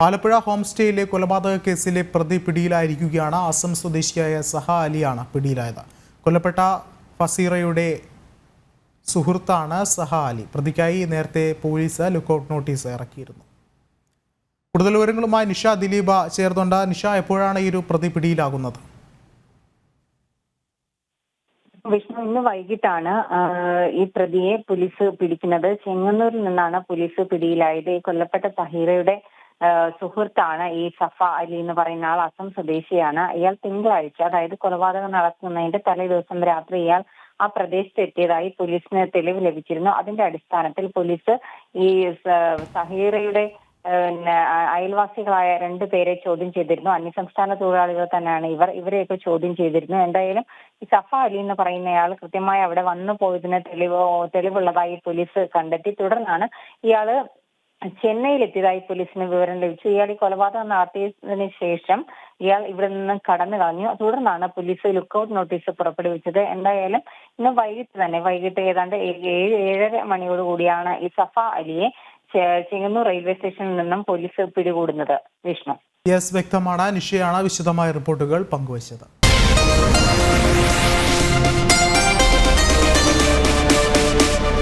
Alappuzha home സ്റ്റേയിലെ കൊലപാതക കേസിലെ പ്രതി പിടിയിലായിരിക്കുകയാണ്. അസം സ്വദേശിയായ സഹ അലിയാണ് പിടിയിലായത്. കൊല്ലപ്പെട്ട ഫസീറയുടെ സുഹൃത്താണ് സഹ അലി. പ്രതിക്കായി നേരത്തെ പോലീസ് ലുക്കൌട്ട് നോട്ടീസ് ഇറക്കിയിരുന്നു. കൂടുതൽ വിവരങ്ങളുമായി നിഷ ദിലീപ ചേർന്നുണ്ട്. നിഷ, എപ്പോഴാണ് ഈ ഒരു പ്രതി പിടിയിലാകുന്നത്? വിഷ്ണു, ഇന്ന് വൈകിട്ടാണ് ഈ പ്രതിയെ പോലീസ് പിടിക്കുന്നത്. ചെങ്ങന്നൂരിൽ നിന്നാണ് പോലീസ് പിടിയിലായത്. ഈ കൊല്ലപ്പെട്ട സഹീറയുടെ സുഹൃത്താണ് ഈ സഫ അലി എന്ന് പറയുന്ന ആൾ. അസം സ്വദേശിയാണ്. ഇയാൾ തിങ്കളാഴ്ച, അതായത് കൊലപാതകം നടക്കുന്നതിന്റെ തലേ ദിവസം രാത്രി ഇയാൾ ആ പ്രദേശത്ത് എത്തിയതായി പോലീസിന് തെളിവ് ലഭിച്ചിരുന്നു. അതിന്റെ അടിസ്ഥാനത്തിൽ പോലീസ് ഈ സഹീറയുടെ അയൽവാസികളായ 2 പേരെ ചോദ്യം ചെയ്തിരുന്നു. അന്യസംസ്ഥാന തൊഴിലാളികൾ തന്നെയാണ് ഇവരെയൊക്കെ ചോദ്യം ചെയ്തിരുന്നു. എന്തായാലും ഈ സഫ അലി എന്ന് പറയുന്നയാൾ കൃത്യമായി അവിടെ വന്നു പോയതിന് തെളിവുള്ളതായി പോലീസ് കണ്ടെത്തി. തുടർന്നാണ് ഇയാള് ചെന്നൈയിലെത്തിയതായി പോലീസിന് വിവരം ലഭിച്ചു. ഇയാൾ ഈ കൊലപാതകം നടത്തിയതിനു ശേഷം ഇയാൾ ഇവിടെ നിന്ന് കടന്നു കളഞ്ഞു. തുടർന്നാണ് പോലീസ് ലുക്കൌട്ട് നോട്ടീസ് പുറപ്പെടുവിച്ചത്. എന്തായാലും ഇന്ന് വൈകിട്ട് ഏതാണ്ട് 7-7:30 മണിയോടുകൂടിയാണ് ഈ സഫ അലിയെ ചെങ്ങന്നൂർ റെയിൽവേ സ്റ്റേഷനിൽ നിന്നും പോലീസ് പിടികൂടുന്നത്. വിഷ്ണു, വ്യക്തമാണ്. നിഷയാണ് വിശദമായ റിപ്പോർട്ടുകൾ പങ്കുവച്ചത്.